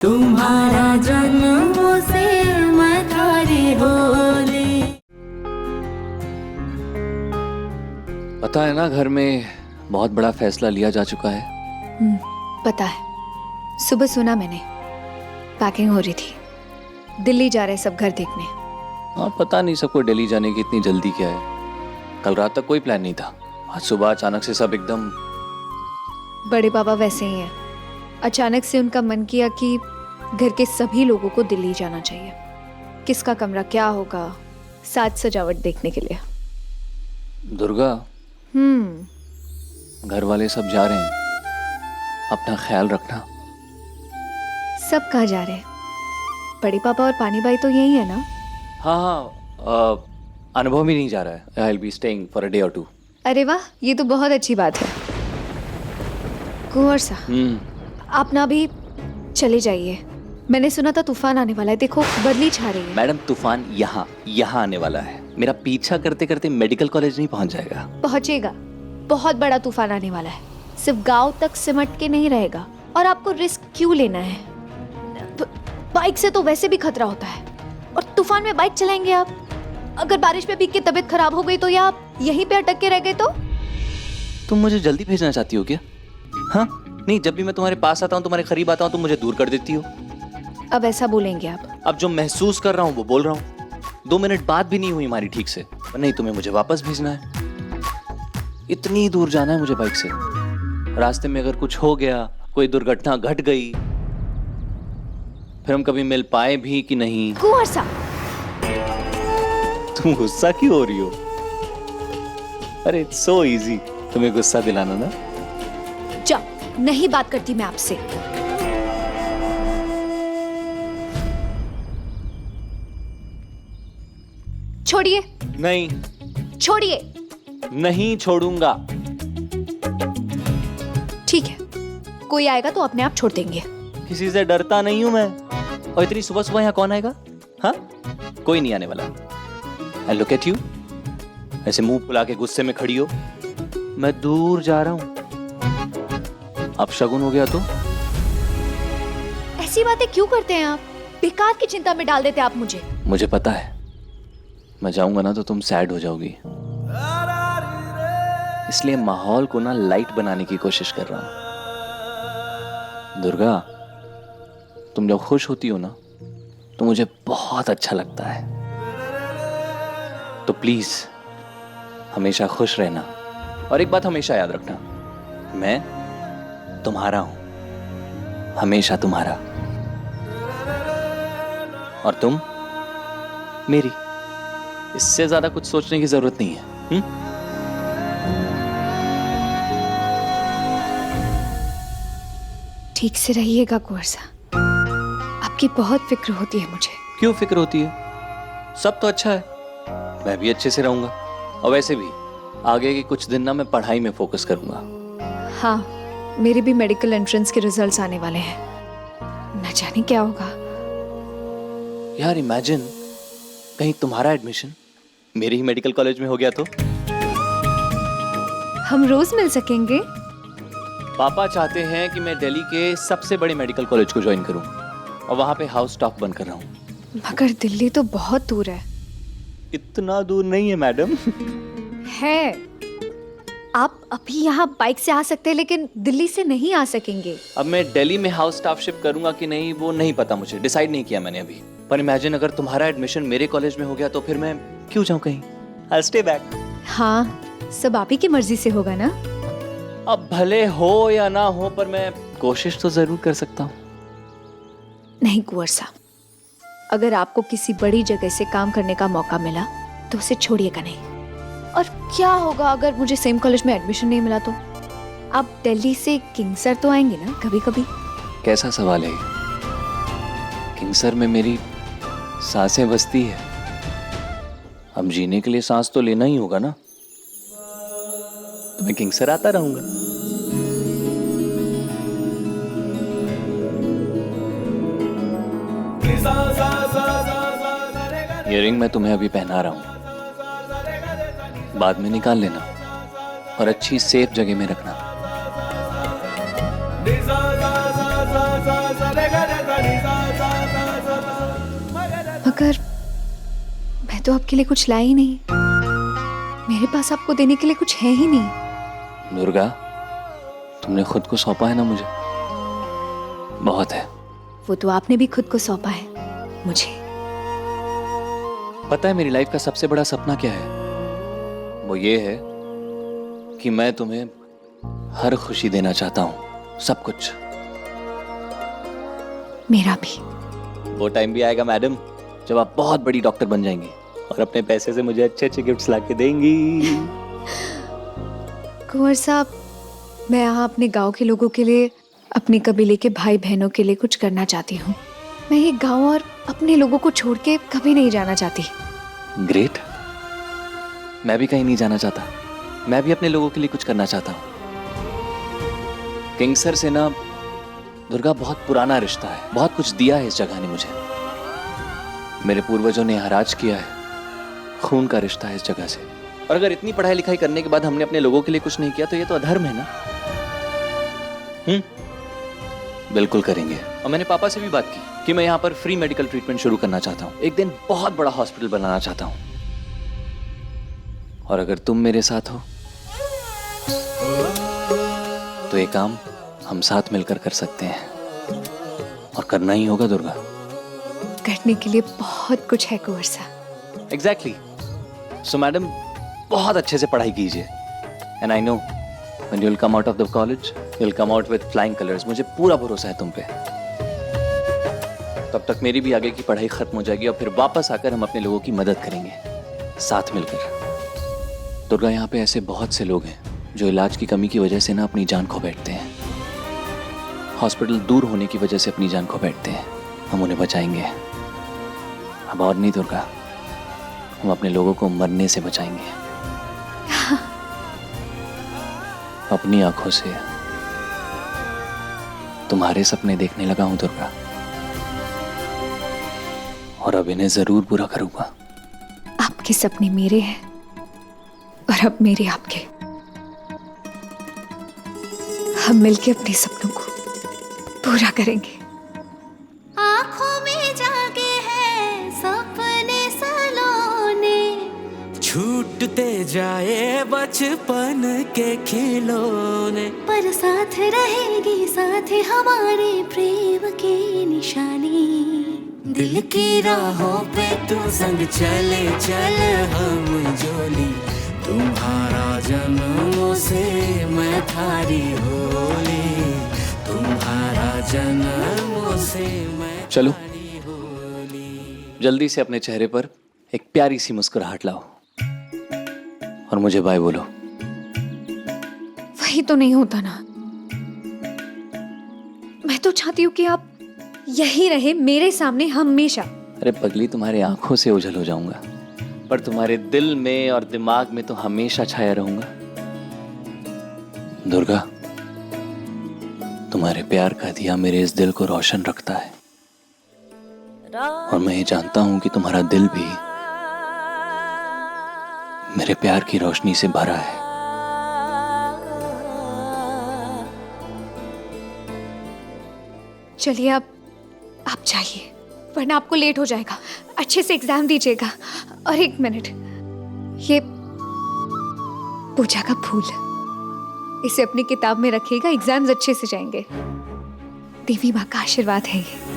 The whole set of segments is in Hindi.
तुम्हारा जन्मों से मथारी होली। पता है ना, घर में बहुत बड़ा फैसला लिया जा चुका है। पता है, सुबह सुना मैंने। पैकिंग हो रही थी, दिल्ली जा रहे सब घर देखने। हाँ, पता नहीं सबको दिल्ली जाने की इतनी जल्दी क्या है। कल रात तक कोई प्लान नहीं था, आज सुबह अचानक से सब एकदम। बड़े पापा वैसे ही हैं। अचानक से उनका मन किया कि घर के सभी लोगों को दिल्ली जाना चाहिए। किसका कमरा क्या होगा, साज सजावट देखने के लिए। दुर्गा, घर वाले सब जा रहे हैं, अपना ख्याल रखना। सब कहाँ जा रहे हैं? बड़े पापा और पानी भाई तो यही है ना? हाँ, अनुभव भी नहीं जा रहा है। I will be staying for a day और टू। अरे वाह, ये तो बहुत अच्छी बात है। कुंवर सा, आप ना भी चले जाइए। मैंने सुना था तूफान आने वाला है, देखो बदली छा रही है। मैडम, तूफान यहाँ आने वाला है। मेरा पीछा करते करते मेडिकल कॉलेज नहीं पहुंच जाएगा। पहुंचेगा, बहुत बड़ा तूफान आने वाला है। सिर्फ गांव तक सिमट के नहीं रहेगा। और आपको रिस्क क्यों लेना है? बाइक से तो वैसे भी खतरा होता है, और तूफान में बाइक चलाएंगे आप? अगर बारिश में भीग के तबीयत खराब हो गई तो, या आप यहीं पे अटक के रह गए तो? तुम मुझे जल्दी भेजना चाहती हो क्या? हाँ, नहीं, जब भी मैं तुम्हारे पास आता हूँ, तुम्हारे करीब आता हूँ, तुम मुझे दूर कर देती हो। अब ऐसा बोलेंगे आप? अब जो महसूस कर रहा हूँ वो बोल रहा हूँ। 2 मिनट बात भी नहीं हुई हमारी ठीक से, नहीं तुम्हें मुझे वापस भेजना है। इतनी दूर जाना है मुझे बाइक से। रास्ते में अगर कुछ हो गया, कोई दुर्घटना घट गई, फिर हम कभी मिल पाए भी कि नहीं। कुंवर सा, तुम गुस्सा क्यों हो रही हो? अरे इट्स सो इजी तुम्हें गुस्सा दिलाना ना। जाओ, नहीं बात करती मैं आपसे। छोड़िए। नहीं, छोड़िए। नहीं छोड़ूंगा। ठीक है, कोई आएगा तो अपने आप छोड़ देंगे। किसी से डरता नहीं हूं मैं। और इतनी सुबह सुबह यहाँ कौन आएगा? हाँ, कोई नहीं आने वाला। आई लुक एट यू, ऐसे मुंह फुला के गुस्से में खड़ी हो। मैं दूर जा रहा हूं। अब शगुन हो गया तो? ऐसी बातें क्यों करते हैं आप? बेकार की चिंता में डाल देते आप मुझे। मुझे पता है, मैं जाऊंगा ना तो तुम सैड हो जाओगी, इसलिए माहौल को ना लाइट बनाने की कोशिश कर रहा हूं। दुर्गा, तुम जब खुश होती हो ना तो मुझे बहुत अच्छा लगता है। तो प्लीज हमेशा खुश रहना। और एक बात हमेशा याद रखना, मैं तुम्हारा हूं, हमेशा तुम्हारा। और तुम मेरी। इससे ज्यादा कुछ सोचने की जरूरत नहीं है। ठीक से रहिएगा कुंवर सा, आपकी बहुत फिक्र होती है मुझे। क्यों फिक्र होती है? सब तो अच्छा है, मैं भी अच्छे से रहूंगा। और वैसे भी आगे के कुछ दिन ना मैं पढ़ाई में फोकस करूंगा। हाँ, मेरे भी मेडिकल एंट्रेंस के रिजल्ट्स आने वाले हैं। न जाने क्या होगा। यार इमेजिन, कहीं तुम्हारा एडमिशन मेरे ही मेडिकल कॉलेज में हो गया तो? हम रोज मिल सकेंगे। पापा चाहते हैं कि मैं दिल्ली के सबसे बड़े मेडिकल कॉलेज को ज्वाइन करूं, और वहां पे हाउस स्टाफ बन कर रहा हूं। मगर दिल्ली तो बहुत दूर है। इतना दूर नहीं है मैडम। है, आप अभी यहाँ बाइक से आ सकते हैं, लेकिन दिल्ली से नहीं आ सकेंगे। अब मैं दिल्ली में हाउस स्टाफ शिफ्ट करूंगा कि नहीं वो नहीं पता मुझे, डिसाइड नहीं किया मैंने अभी। पर इमेजिन अगर तुम्हारा एडमिशन मेरे कॉलेज में हो गया तो फिर मैं क्यों जाऊं कहीं? I'll stay back। हाँ, सब आप ही की मर्जी से होगा ना। अब भले हो या ना हो, पर मैं कोशिश तो जरूर कर सकता हूँ। नहीं कुंवर साहब, अगर आपको किसी बड़ी जगह से काम करने का मौका मिला तो उसे छोड़िएगा नहीं। और क्या होगा अगर मुझे सेम कॉलेज में एडमिशन नहीं मिला तो? आप दिल्ली से किंगसर तो आएंगे ना कभी कभी? कैसा सवाल है? किंगसर में मेरी सांसें बसती है। अब जीने के लिए सांस तो लेना ही होगा ना, तो मैं किंगसर आता रहूंगा। ये रिंग मैं तुम्हें अभी पहना रहा हूं, बाद में निकाल लेना और अच्छी सेफ जगह में रखना। मगर मैं तो आपके लिए कुछ लाई ही नहीं। मेरे पास आपको देने के लिए कुछ है ही नहीं। दुर्गा, तुमने खुद को सौंपा है ना मुझे, बहुत है। वो तो आपने भी खुद को सौंपा है मुझे। पता है मेरी लाइफ का सबसे बड़ा सपना क्या है? वो ये है कि मैं तुम्हें हर खुशी देना चाहता हूं, सब कुछ। मेरा भी। वो टाइम भी आएगा मैडम जब आप बहुत बड़ी डॉक्टर बन जाएंगी और अपने पैसे से मुझे अच्छे अच्छे गिफ्ट्स लाके देंगी। कुंवर साहब, मैं यहाँ अपने गांव के लोगों के लिए, अपने कबीले के भाई बहनों के लिए कुछ करना चाहती हूँ। मैं ये गांव और अपने लोगों को छोड़ के कभी नहीं जाना चाहती। ग्रेट। मैं भी कहीं नहीं जाना चाहता। मैं भी अपने लोगों के लिए कुछ करना चाहता हूँ। किंगसर से ना दुर्गा बहुत पुराना रिश्ता है, बहुत कुछ दिया है इस जगह ने मुझे। मेरे पूर्वजों ने यहाँ राज किया है, खून का रिश्ता है इस जगह से। और अगर इतनी पढ़ाई लिखाई करने के बाद हमने अपने लोगों के लिए कुछ नहीं किया तो ये तो अधर्म है ना। बिल्कुल करेंगे। और मैंने पापा से भी बात की कि मैं यहाँ पर फ्री मेडिकल ट्रीटमेंट शुरू करना चाहता हूँ। एक दिन बहुत बड़ा हॉस्पिटल बनाना चाहता हूँ। और अगर तुम मेरे साथ हो तो ये काम हम साथ मिलकर कर सकते हैं। और करना ही होगा दुर्गा। करने के लिए बहुत कुछ है कुंवर साहब। एग्जैक्टली। सो मैडम, बहुत अच्छे से पढ़ाई कीजिए। And I know when you will come out of the college you will come out with flying colours. मुझे पूरा भरोसा है तुम पे। तब तक मेरी भी आगे की पढ़ाई खत्म हो जाएगी और फिर वापस आकर हम अपने लोगों की मदद करेंगे साथ मिलकर। दुर्गा, यहाँ पे ऐसे बहुत से लोग हैं जो इलाज की कमी की वजह से ना अपनी जान खो बैठते हैं। हॉस्पिटल दूर होने की वजह से अपनी जान खो बैठते हैं। हम उन्हें बचाएंगे। अब और नहीं दुर्गा, हम अपने लोगों को मरने से बचाएंगे। अपनी आंखों से तुम्हारे सपने देखने लगा हूं दुर्गा, और अब इन्हें जरूर पूरा करूंगा। आपके सपने मेरे हैं और अब मेरे आपके। हम मिलके अपने सपनों को पूरा करेंगे। आँखों में जागे हैं सपने सलोने, छूटते जाए बचपन के खिलौने, पर साथ रहेगी साथ हमारे प्रेम की निशानी। दिल की राहों पे तू संग चले चल हम जोली, तुम्हारा जन्मों से मैं थारी होली, तुम्हारा जन्मों से मैं चलो। थारी होली। जल्दी से अपने चेहरे पर एक प्यारी सी मुस्कुराहट लाओ और मुझे बाय बोलो। वही तो नहीं होता ना। मैं तो चाहती हूँ कि आप यही रहे मेरे सामने हमेशा। अरे पगली, तुम्हारे आंखों से ओझल हो जाऊंगा पर तुम्हारे दिल में और दिमाग में तो हमेशा छाया रहूंगा। दुर्गा, तुम्हारे प्यार का दिया मेरे इस दिल को रोशन रखता है और मैं ये जानता हूं कि तुम्हारा दिल भी मेरे प्यार की रोशनी से भरा है। चलिए आप जाइए, वरना आपको लेट हो जाएगा। अच्छे से एग्जाम दीजिएगा। और एक मिनट, ये पूजा का फूल, इसे अपनी किताब में रखिएगा। एग्जाम्स अच्छे से जाएंगे। देवी माँ का आशीर्वाद है ये।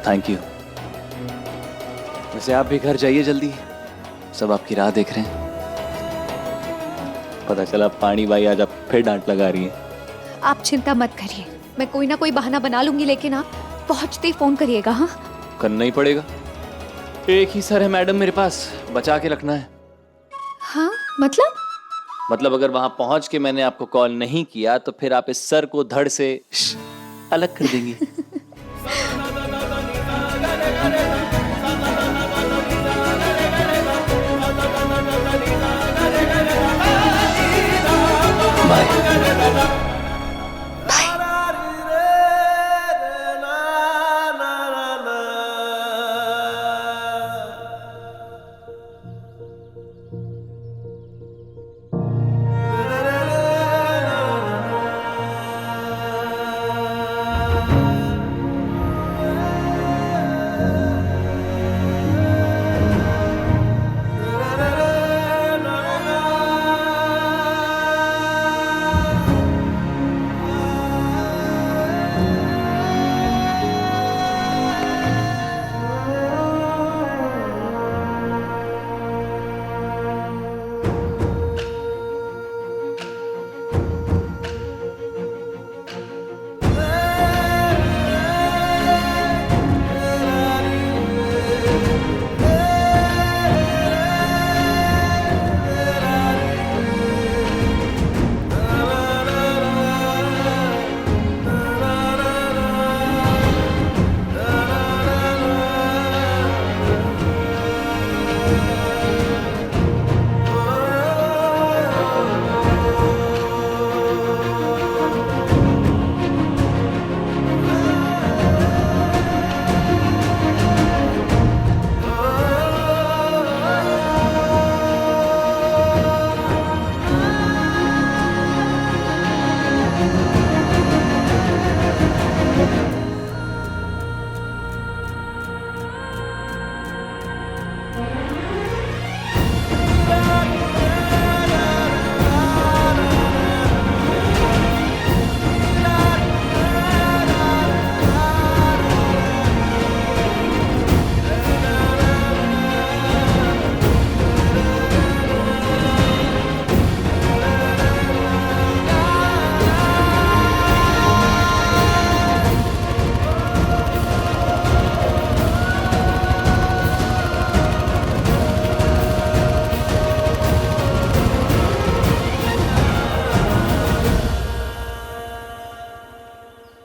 Thank you. वैसे आप भी घर जाइए जल्दी, सब आपकी राह देख रहे हैं। पता चला पानी बाई आज आप फिर डांट लगा रही हैं। आप चिंता मत करिए, मैं कोई ना कोई बहाना बना लूंगी, लेकिन आप पहुंचते ही फोन करिएगा। हाँ, करना ही पड़ेगा। एक ही सर है मैडम मेरे पास, बचा के रखना है। हाँ मतलब अगर वहां पहुंच के मैंने आपको कॉल नहीं किया तो फिर आप इस सर को धड़ से अलग कर देंगी। बाय।